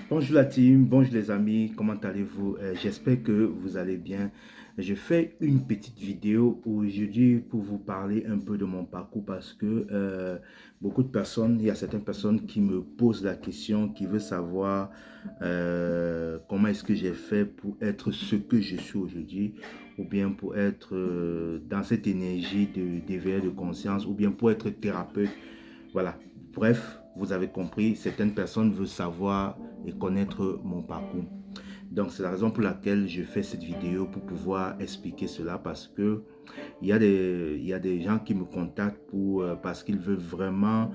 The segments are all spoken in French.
Bonjour la team, bonjour les amis, comment allez-vous? J'espère que vous allez bien. Je fais une petite vidéo aujourd'hui pour vous parler un peu de mon parcours parce que beaucoup de personnes, il y a certaines personnes qui me posent la question, qui veulent savoir comment est-ce que j'ai fait pour être ce que je suis aujourd'hui ou bien pour être dans cette énergie d'éveil de conscience ou bien pour être thérapeute. Voilà. Bref, vous avez compris, certaines personnes veulent savoir et connaître mon parcours. Donc, c'est la raison pour laquelle je fais cette vidéo pour pouvoir expliquer cela parce que il y a des gens qui me contactent parce qu'ils veulent vraiment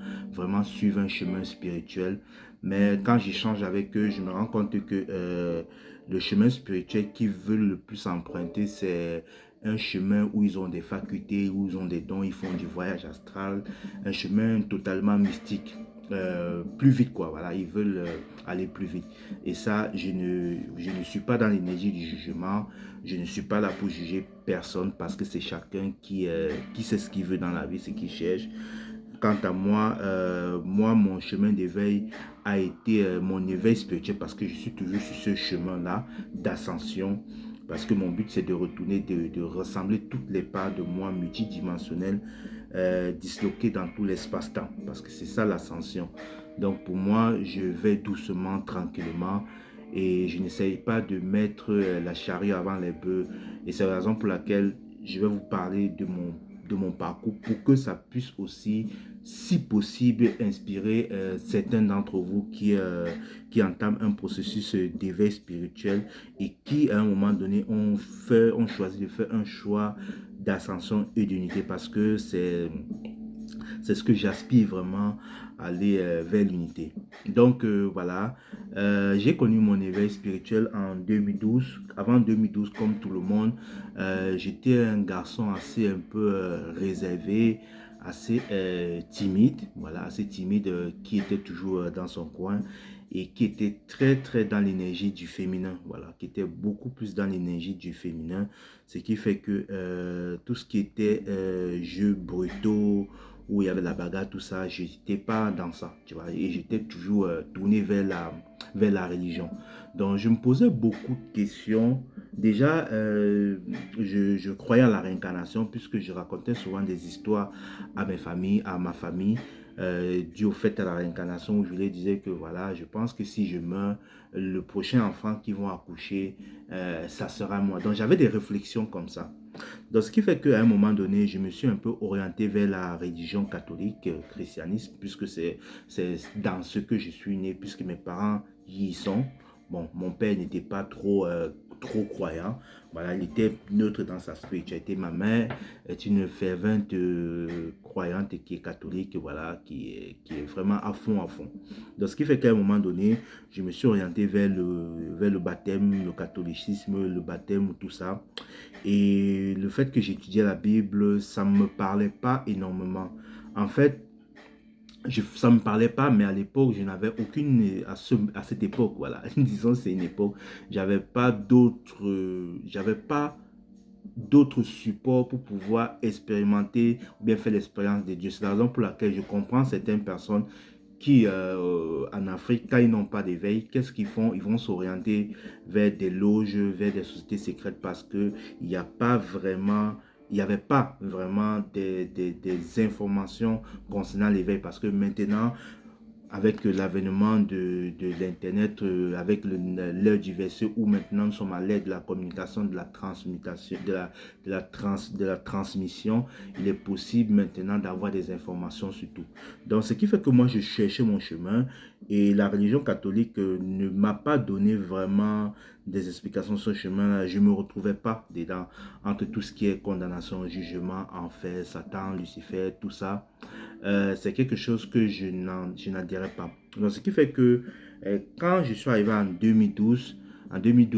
suivre un chemin spirituel. Mais quand j'échange avec eux, je me rends compte que le chemin spirituel qu'ils veulent le plus emprunter, c'est un chemin où ils ont des facultés, où ils ont des dons, ils font du voyage astral, un chemin totalement mystique. Plus vite quoi, voilà, ils veulent aller plus vite. Et ça, je ne suis pas dans l'énergie du jugement. Je ne suis pas là pour juger personne parce que c'est chacun qui sait ce qu'il veut dans la vie, ce qu'il cherche. Quant à moi, mon chemin d'éveil a été mon éveil spirituel parce que je suis toujours sur ce chemin-là d'ascension. Parce que mon but, c'est de retourner, de rassembler toutes les parts de moi multidimensionnelles, disloquées dans tout l'espace-temps. Parce que c'est ça l'ascension. Donc pour moi, je vais doucement, tranquillement. Et je n'essaye pas de mettre la charrue avant les bœufs. Et c'est la raison pour laquelle je vais vous parler de mon parcours pour que ça puisse aussi, si possible, inspirer certains d'entre vous qui entament un processus d'éveil spirituel et qui, à un moment donné, ont choisi de faire un choix d'ascension et d'unité parce que c'est ce que j'aspire vraiment à aller vers l'unité. Donc voilà, j'ai connu mon éveil spirituel en 2012. Avant 2012, comme tout le monde, j'étais un garçon assez un peu réservé, assez timide, voilà, assez timide, qui était toujours dans son coin et qui était très très dans l'énergie du féminin, voilà, qui était beaucoup plus dans l'énergie du féminin, ce qui fait que tout ce qui était jeux brutaux, où il y avait la bagarre, tout ça, je n'étais pas dans ça, tu vois, et j'étais toujours tourné vers la religion. Donc, je me posais beaucoup de questions. Déjà, je croyais à la réincarnation puisque je racontais souvent des histoires à ma famille, dû au fait à la réincarnation où je leur disais que voilà, je pense que si je meurs, le prochain enfant qu'ils vont accoucher, ça sera moi. Donc, j'avais des réflexions comme ça. Donc, ce qui fait qu'à un moment donné, je me suis un peu orienté vers la religion catholique, christianisme, puisque c'est dans ce que je suis né, puisque mes parents y sont. Bon, mon père n'était pas trop croyant. Voilà, il était neutre dans sa spiritualité. Ma mère est une fervente croyante qui est catholique, voilà, qui est vraiment à fond, à fond. Donc, ce qui fait qu'à un moment donné, je me suis orienté vers le baptême, le catholicisme, le baptême, tout ça. Et le fait que j'étudiais la Bible, ça ne me parlait pas énormément. En fait, ça ne me parlait pas, mais à l'époque, je n'avais aucune, à cette époque, voilà, disons c'est une époque, j'avais pas d'autres supports pour pouvoir expérimenter ou bien faire l'expérience de Dieu. C'est la raison pour laquelle je comprends certaines personnes qui, en Afrique, quand ils n'ont pas d'éveil, qu'est-ce qu'ils font? Ils vont s'orienter vers des loges, vers des sociétés secrètes parce que il n'y a pas vraiment, il n'y avait pas vraiment des informations concernant l'éveil parce que maintenant, avec l'avènement de l'Internet, avec l'ère du vaisseau où maintenant nous sommes à l'ère de la communication, de la transmutation, de la transmission, il est possible maintenant d'avoir des informations sur tout. Donc, ce qui fait que moi, je cherchais mon chemin et la religion catholique ne m'a pas donné vraiment des explications sur ce chemin-là. Je ne me retrouvais pas dedans entre tout ce qui est condamnation, jugement, enfer, Satan, Lucifer, tout ça. C'est quelque chose que je n'adhérais pas. Donc, ce qui fait que quand je suis arrivé en 2012,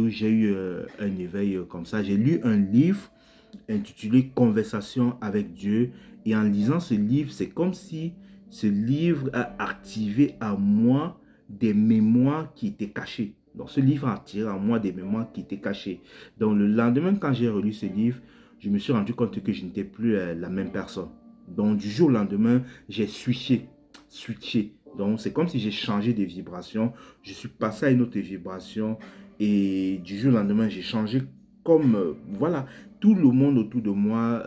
j'ai eu un éveil comme ça. J'ai lu un livre intitulé Conversation avec Dieu. Et en lisant ce livre, c'est comme si ce livre a activé à moi des mémoires qui étaient cachées. Donc, ce livre a attiré à moi des mémoires qui étaient cachées. Donc, le lendemain, quand j'ai relu ce livre, je me suis rendu compte que je n'étais plus la même personne. Donc, du jour au lendemain, j'ai switché. Donc, c'est comme si j'ai changé de vibration. Je suis passé à une autre vibration et du jour au lendemain, j'ai changé comme, voilà, tout le monde autour de moi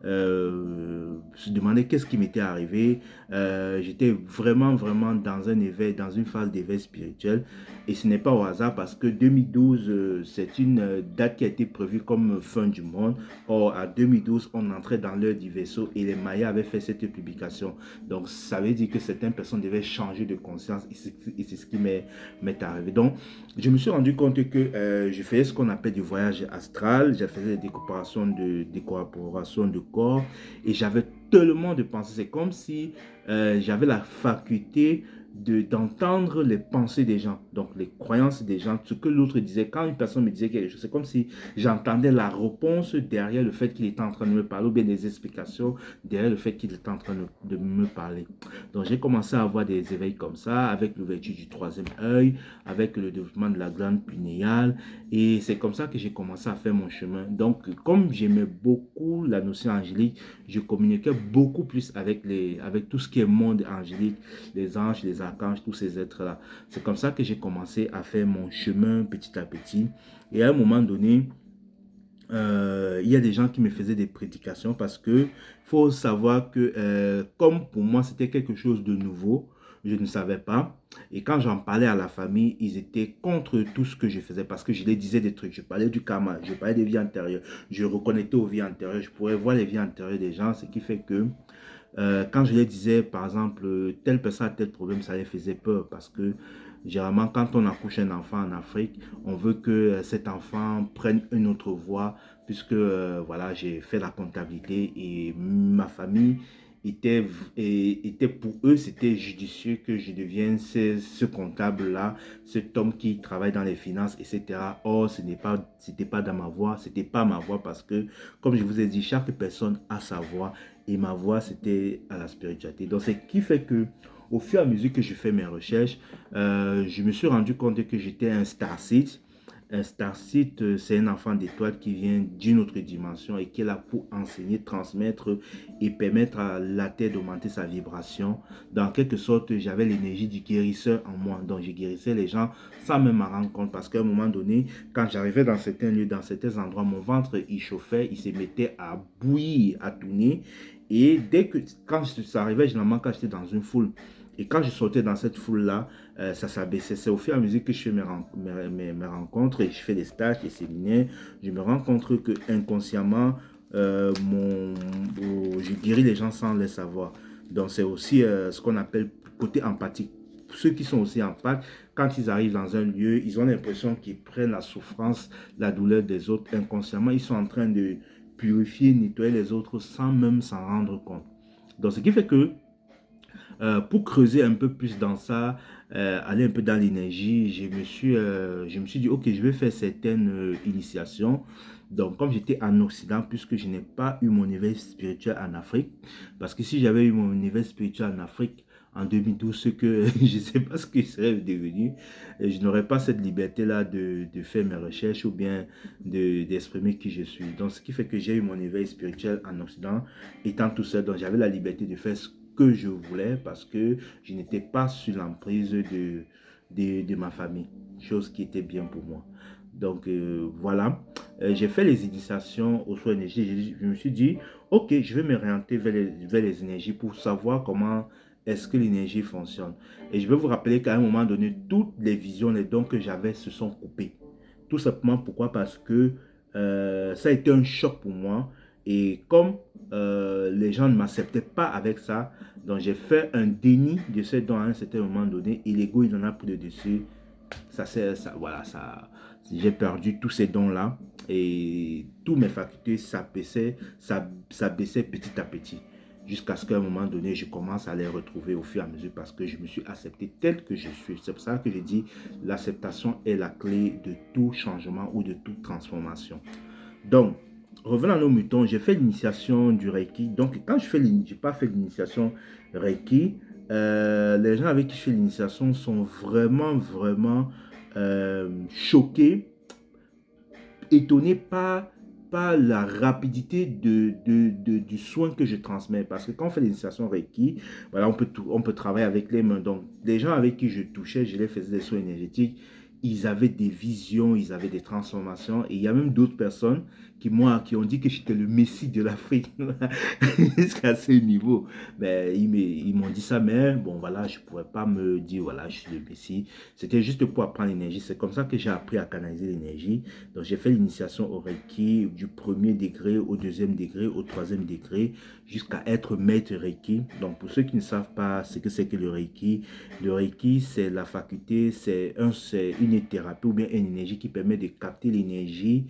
se demandait qu'est-ce qui m'était arrivé. J'étais vraiment, vraiment dans un éveil, dans une phase d'éveil spirituel. Et ce n'est pas au hasard parce que 2012, c'est une date qui a été prévue comme fin du monde. Or, à 2012, on entrait dans l'heure du vaisseau et les Mayas avaient fait cette publication. Donc, ça veut dire que certaines personnes devaient changer de conscience et c'est ce qui m'est arrivé. Donc, je me suis rendu compte que je faisais ce qu'on appelle du voyage astral. Je faisais des décorporations de corps et j'avais tellement de pensées. C'est comme si j'avais la faculté d'entendre les pensées des gens, donc les croyances des gens, ce que l'autre disait. Quand une personne me disait quelque chose, c'est comme si j'entendais la réponse derrière le fait qu'il était en train de me parler, ou bien des explications derrière le fait qu'il était en train de me parler. Donc j'ai commencé à avoir des éveils comme ça, avec l'ouverture du troisième œil, avec le développement de la glande pinéale, et c'est comme ça que j'ai commencé à faire mon chemin. Donc comme j'aimais beaucoup la notion angélique, je communiquais beaucoup plus avec tout ce qui est monde angélique, les anges, les archanges, tous ces êtres-là. C'est comme ça que j'ai commencé à faire mon chemin petit à petit. Et à un moment donné, il y a des gens qui me faisaient des prédications parce que faut savoir que comme pour moi c'était quelque chose de nouveau, je ne savais pas. Et quand j'en parlais à la famille, ils étaient contre tout ce que je faisais parce que je les disais des trucs. Je parlais du karma, je parlais des vies antérieures, je reconnectais aux vies antérieures, je pourrais voir les vies antérieures des gens, ce qui fait que quand je les disais, par exemple, telle personne a tel problème, ça les faisait peur parce que généralement, quand on accouche un enfant en Afrique, on veut que cet enfant prenne une autre voie puisque voilà, j'ai fait la comptabilité et ma famille était pour eux, c'était judicieux que je devienne ce comptable-là, cet homme qui travaille dans les finances, etc. Or, c'était pas dans ma voie, c'était pas ma voie parce que, comme je vous ai dit, chaque personne a sa voie et ma voie, c'était à la spiritualité. Donc, c'est ce qui fait que, au fur et à mesure que je fais mes recherches, je me suis rendu compte que j'étais un starseed. Un starseed, c'est un enfant d'étoile qui vient d'une autre dimension et qui est là pour enseigner, transmettre et permettre à la Terre d'augmenter sa vibration. Dans quelque sorte, j'avais l'énergie du guérisseur en moi. Donc, je guérissais les gens sans même m'en rendre compte parce qu'à un moment donné, quand j'arrivais dans certains lieux, dans certains endroits, mon ventre, il chauffait, il se mettait à bouillir, à tourner. Et quand ça arrivait, généralement, quand j'étais dans une foule, et quand je sortais dans cette foule-là, ça s'abaissait. C'est au fur et à mesure que je fais mes rencontres et je fais des stages, des séminaires, je me rends compte que inconsciemment, je guéris les gens sans les savoir. Donc c'est aussi ce qu'on appelle côté empathique. Ceux qui sont aussi empathiques, quand ils arrivent dans un lieu, ils ont l'impression qu'ils prennent la souffrance, la douleur des autres inconsciemment. Ils sont en train de purifier, nettoyer les autres sans même s'en rendre compte. Donc ce qui fait que pour creuser un peu plus dans ça, aller un peu dans l'énergie, je me suis dit, ok, je vais faire certaines initiations. Donc, comme j'étais en Occident, puisque je n'ai pas eu mon éveil spirituel en Afrique, parce que si j'avais eu mon éveil spirituel en Afrique en 2012, ce que je ne sais pas ce que je serais devenu, je n'aurais pas cette liberté-là de faire mes recherches ou bien d'exprimer qui je suis. Donc, ce qui fait que j'ai eu mon éveil spirituel en Occident, étant tout seul, donc j'avais la liberté de faire ce que je voulais parce que je n'étais pas sur l'emprise de ma famille, chose qui était bien pour moi. Donc voilà, j'ai fait les initiations aux soins énergétiques. Je me suis dit, ok, je vais me orienter vers les énergies pour savoir comment est-ce que l'énergie fonctionne. Et je vais vous rappeler qu'à un moment donné, toutes les visions, les dons que j'avais se sont coupés. Tout simplement pourquoi? Parce que ça a été un choc pour moi. Et comme les gens ne m'acceptaient pas avec ça, donc j'ai fait un déni de ces dons à un certain moment donné et l'ego il en a pris le dessus. Voilà, j'ai perdu tous ces dons-là et toutes mes facultés ça baissait petit à petit. Jusqu'à ce qu'à un moment donné, je commence à les retrouver au fur et à mesure parce que je me suis accepté tel que je suis. C'est pour ça que je dis l'acceptation est la clé de tout changement ou de toute transformation. Donc, revenons à nos moutons, j'ai fait l'initiation du Reiki. Donc, quand je n'ai pas fait l'initiation Reiki, les gens avec qui je fais l'initiation sont vraiment, vraiment choqués, étonnés pas la rapidité du soin que je transmets. Parce que quand on fait l'initiation Reiki, voilà, on peut travailler avec les mains. Donc, les gens avec qui je touchais, je les faisais des soins énergétiques, ils avaient des visions, ils avaient des transformations. Et il y a même d'autres personnes qui ont dit que j'étais le messie de l'Afrique jusqu'à ce niveau. Ben, ils m'ont dit ça, mais bon, voilà, je ne pourrais pas me dire, voilà, je suis le messie. C'était juste pour apprendre l'énergie. C'est comme ça que j'ai appris à canaliser l'énergie. Donc, j'ai fait l'initiation au Reiki du premier degré au deuxième degré, au troisième degré, jusqu'à être maître Reiki. Donc, pour ceux qui ne savent pas ce que c'est que le Reiki, c'est la faculté, c'est une thérapie ou bien une énergie qui permet de capter l'énergie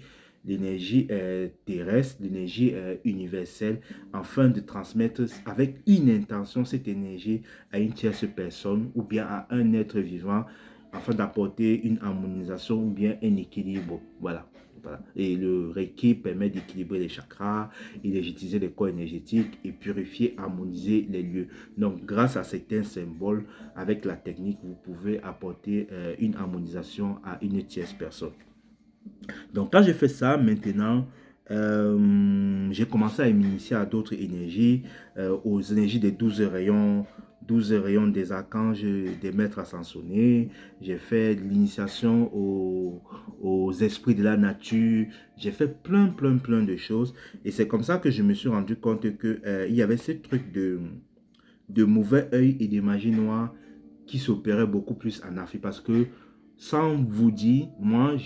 terrestre, l'énergie universelle, afin de transmettre avec une intention cette énergie à une tierce personne ou bien à un être vivant, afin d'apporter une harmonisation ou bien un équilibre. Voilà. Voilà. Et le Reiki permet d'équilibrer les chakras, énergétiser les corps énergétiques et purifier, harmoniser les lieux. Donc, grâce à certains symboles, avec la technique, vous pouvez apporter une harmonisation à une tierce personne. Donc, quand j'ai fait ça, maintenant, j'ai commencé à m'initier à d'autres énergies, aux énergies des 12 rayons des archanges, des maîtres ascensionnés. J'ai fait l'initiation aux esprits de la nature. J'ai fait plein de choses. Et c'est comme ça que je me suis rendu compte que, il y avait ce truc de mauvais œil et de magie noire qui s'opérait beaucoup plus en Afrique. Parce que, sans vous dire, moi,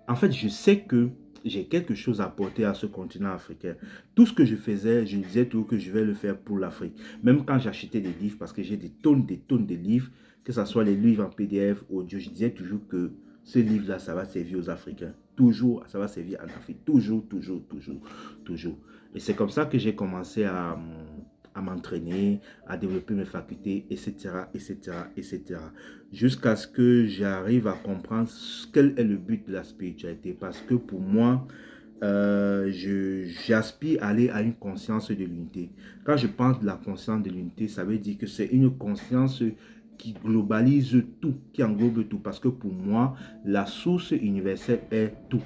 en fait, je sais que j'ai quelque chose à apporter à ce continent africain. Tout ce que je faisais, je disais toujours que je vais le faire pour l'Afrique. Même quand j'achetais des livres, parce que j'ai des tonnes de livres, que ce soit les livres en PDF, audio, je disais toujours que ce livre-là, ça va servir aux Africains. Toujours, ça va servir en Afrique. Toujours. Et c'est comme ça que j'ai commencé à m'entraîner, à développer mes facultés, etc. Jusqu'à ce que j'arrive à comprendre quel est le but de la spiritualité. Parce que pour moi, j'aspire à aller à une conscience de l'unité. Quand je pense de la conscience de l'unité, ça veut dire que c'est une conscience qui globalise tout, qui englobe tout. Parce que pour moi, la source universelle est tout.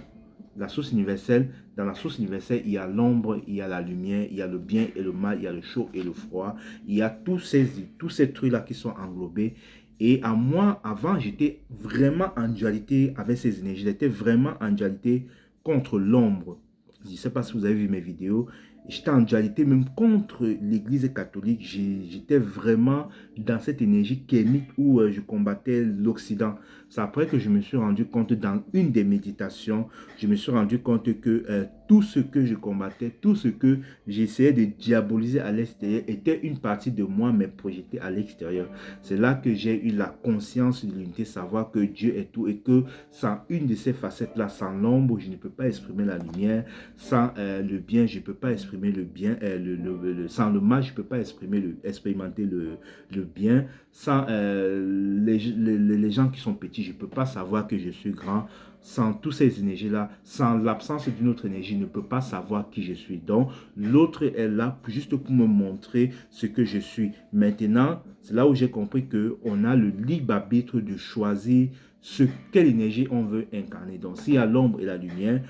La source universelle, dans la source universelle, il y a l'ombre, il y a la lumière, il y a le bien et le mal, il y a le chaud et le froid. Il y a tous ces trucs-là qui sont englobés. Et à moi, avant, j'étais vraiment en dualité avec ces énergies. J'étais vraiment en dualité contre l'ombre. Je ne sais pas si vous avez vu mes vidéos. J'étais en dualité même contre l'Église catholique. J'étais vraiment dans cette énergie kémique où je combattais l'Occident. C'est après que je me suis rendu compte dans une des méditations, je me suis rendu compte que tout ce que je combattais, tout ce que j'essayais de diaboliser à l'extérieur était une partie de moi, mais projetée à l'extérieur. C'est là que j'ai eu la conscience de l'unité, savoir que Dieu est tout et que sans une de ces facettes-là, sans l'ombre, je ne peux pas exprimer la lumière, sans le bien, je ne peux pas exprimer le bien, sans le mal, je ne peux pas expérimenter le bien, sans les gens qui sont petits, je ne peux pas savoir que je suis grand, sans toutes ces énergies-là, sans l'absence d'une autre énergie, je ne peux pas savoir qui je suis. Donc, l'autre est là juste pour me montrer ce que je suis. Maintenant, c'est là où j'ai compris qu'on a le libre arbitre de choisir quelle énergie on veut incarner. Donc, s'il y a l'ombre et la lumière,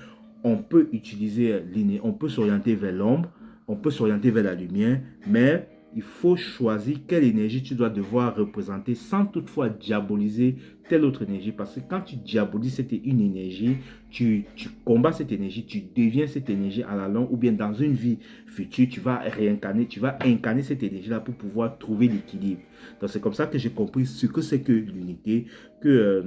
on peut utiliser on peut s'orienter vers l'ombre, on peut s'orienter vers la lumière, mais il faut choisir quelle énergie tu dois devoir représenter sans toutefois diaboliser telle autre énergie. Parce que quand tu diabolises une énergie, tu combats cette énergie, tu deviens cette énergie à la longue ou bien dans une vie future, tu vas réincarner, tu vas incarner cette énergie-là pour pouvoir trouver l'équilibre. Donc c'est comme ça que j'ai compris ce que c'est que l'unité, que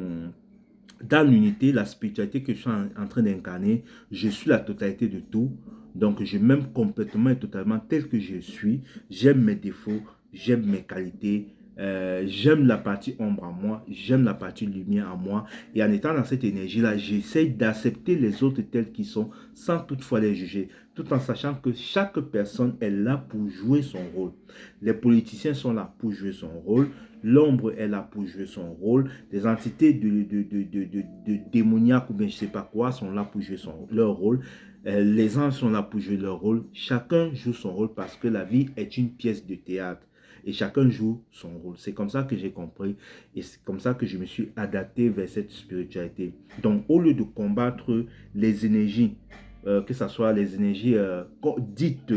dans l'unité, la spiritualité que je suis en train d'incarner, je suis la totalité de tout. Donc, je m'aime complètement et totalement tel que je suis. J'aime mes défauts, j'aime mes qualités, j'aime la partie ombre en moi, j'aime la partie lumière en moi. Et en étant dans cette énergie-là, j'essaie d'accepter les autres tels qu'ils sont sans toutefois les juger. Tout en sachant que chaque personne est là pour jouer son rôle. Les politiciens sont là pour jouer son rôle. L'ombre est là pour jouer son rôle. Les entités de démoniaques ou bien je ne sais pas quoi sont là pour jouer leur rôle. Les anges sont là pour jouer leur rôle. Chacun joue son rôle parce que la vie est une pièce de théâtre. Et chacun joue son rôle. C'est comme ça que j'ai compris. Et c'est comme ça que je me suis adapté vers cette spiritualité. Donc, au lieu de combattre les énergies que ce soit les énergies dites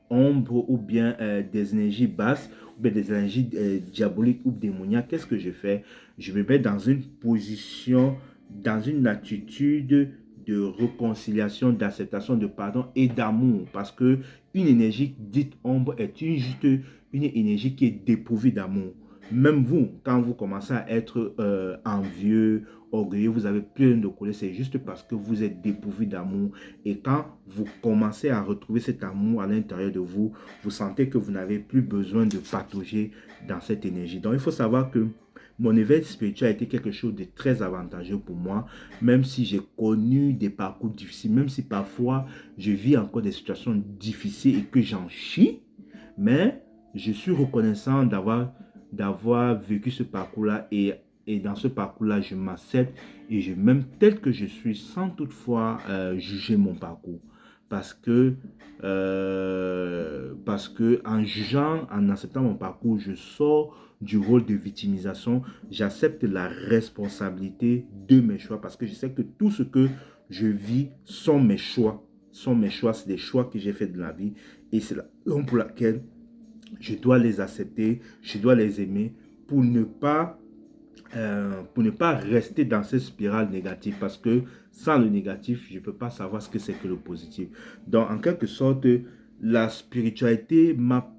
ombre ou bien des énergies basses ou bien des énergies diaboliques ou démoniaques, qu'est-ce que je fais? Je me mets dans une position, dans une attitude de réconciliation, d'acceptation, de pardon et d'amour. Parce que une énergie dite ombre est juste une énergie qui est dépourvue d'amour. Même vous, quand vous commencez à être envieux, orgueilleux, vous avez plein de colère, c'est juste parce que vous êtes dépourvu d'amour. Et quand vous commencez à retrouver cet amour à l'intérieur de vous, vous sentez que vous n'avez plus besoin de patauger dans cette énergie. Donc, il faut savoir que mon éveil spirituel a été quelque chose de très avantageux pour moi, même si j'ai connu des parcours difficiles, même si parfois je vis encore des situations difficiles et que j'en chie, mais je suis reconnaissant d'avoir vécu ce parcours-là et dans ce parcours-là, je m'accepte et je m'aime tel que je suis sans toutefois juger mon parcours. Parce que en jugeant, en acceptant mon parcours, je sors du rôle de victimisation. J'accepte la responsabilité de mes choix parce que je sais que tout ce que je vis sont mes choix. Sont mes choix, c'est des choix que j'ai fait de la vie et c'est la raison pour laquelle je dois les accepter, je dois les aimer pour ne pas rester dans cette spirale négative parce que sans le négatif, je ne peux pas savoir ce que c'est que le positif. Donc, en quelque sorte, la spiritualité m'a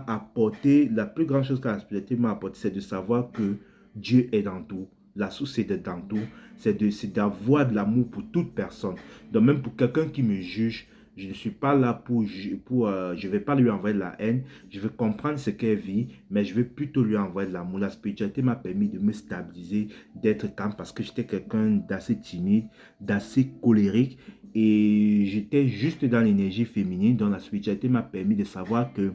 apporté, la plus grande chose que la spiritualité m'a apporté, c'est de savoir que Dieu est dans tout. La source est dans tout. C'est d'avoir de l'amour pour toute personne. Donc, même pour quelqu'un qui me juge, je ne suis pas là je vais pas lui envoyer de la haine. Je veux comprendre ce qu'elle vit, mais je veux plutôt lui envoyer de l'amour. La spiritualité m'a permis de me stabiliser, d'être calme parce que j'étais quelqu'un d'assez timide, d'assez colérique et j'étais juste dans l'énergie féminine. Donc la spiritualité m'a permis de savoir que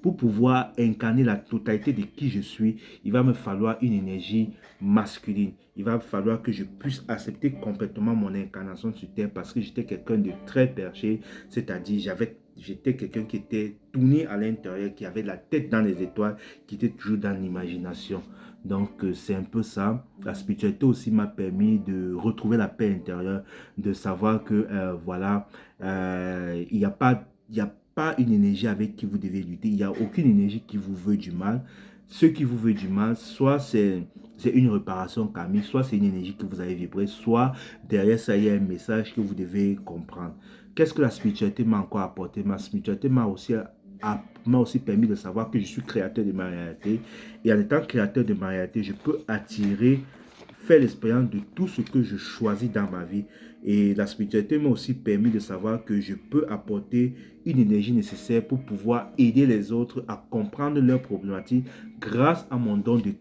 pour pouvoir incarner la totalité de qui je suis, il va me falloir une énergie masculine. Il va falloir que je puisse accepter complètement mon incarnation sur Terre parce que j'étais quelqu'un de très perché, c'est-à-dire j'étais quelqu'un qui était tourné à l'intérieur, qui avait la tête dans les étoiles, qui était toujours dans l'imagination. Donc, c'est un peu ça. La spiritualité aussi m'a permis de retrouver la paix intérieure, de savoir que, voilà, il y a pas une énergie avec qui vous devez lutter. Il n'y a aucune énergie qui vous veut du mal. Ceux qui vous veulent du mal, soit c'est une réparation karmique, soit c'est une énergie que vous avez vibrée, soit derrière ça, il y a un message que vous devez comprendre. Qu'est-ce que la spiritualité m'a encore apporté? Ma spiritualité m'a aussi permis de savoir que je suis créateur de ma réalité. Et en étant créateur de ma réalité, je peux attirer, faire l'expérience de tout ce que je choisis dans ma vie. Et la spiritualité m'a aussi permis de savoir que je peux apporter une énergie nécessaire pour pouvoir aider les autres à comprendre leurs problématiques grâce à mon don de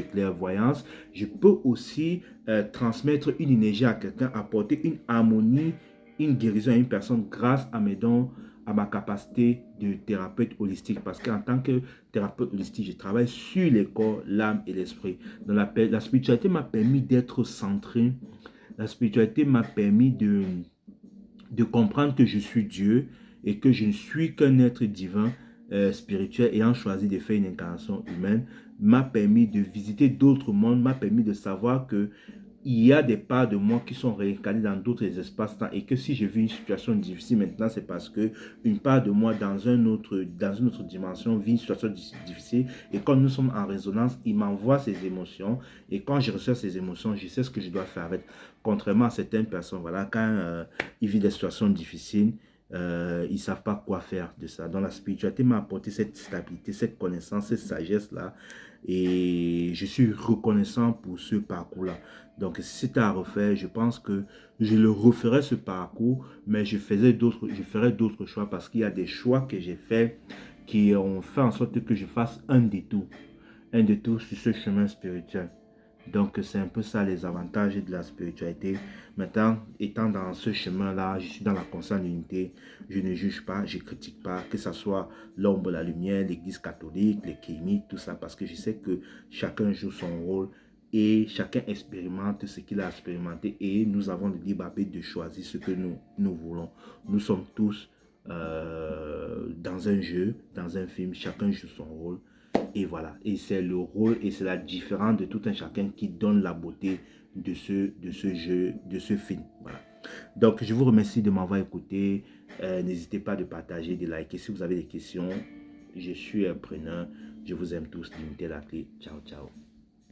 clairvoyance. Je peux aussi transmettre une énergie à quelqu'un, apporter une harmonie, une guérison à une personne grâce à mes dons, à ma capacité de thérapeute holistique. Parce qu'en tant que thérapeute holistique, je travaille sur les corps, l'âme et l'esprit. Donc la spiritualité m'a permis d'être centré. La spiritualité m'a permis de comprendre que je suis Dieu et que je ne suis qu'un être divin spirituel ayant choisi de faire une incarnation humaine, m'a permis de visiter d'autres mondes, m'a permis de savoir que il y a des parts de moi qui sont réincarnées dans d'autres espaces-temps et que si je vis une situation difficile maintenant, c'est parce que une part de moi dans une autre dimension vit une situation difficile et quand nous sommes en résonance, il m'envoie ces émotions et quand je reçois ces émotions, je sais ce que je dois faire avec. Contrairement à certaines personnes, voilà, quand ils vivent des situations difficiles, ils ne savent pas quoi faire de ça. Donc la spiritualité m'a apporté cette stabilité, cette connaissance, cette sagesse-là. Et je suis reconnaissant pour ce parcours-là. Donc si c'était à refaire, je pense que je le referais ce parcours, mais je ferais d'autres choix parce qu'il y a des choix que j'ai faits qui ont fait en sorte que je fasse un détour sur ce chemin spirituel. Donc, c'est un peu ça les avantages de la spiritualité. Maintenant, étant dans ce chemin-là, je suis dans la constante unité. Je ne juge pas, je ne critique pas, que ce soit l'ombre, la lumière, l'église catholique, les kémites, tout ça, parce que je sais que chacun joue son rôle et chacun expérimente ce qu'il a expérimenté et nous avons le libre arbitre de choisir ce que nous voulons. Nous sommes tous dans un jeu, dans un film, chacun joue son rôle. Et voilà, et c'est le rôle et c'est la différence de tout un chacun qui donne la beauté de ce jeu, de ce film. Voilà. Donc, je vous remercie de m'avoir écouté. N'hésitez pas de partager, de liker. Si vous avez des questions, je suis un preneur. Je vous aime tous. Limitez la clé. Ciao, ciao.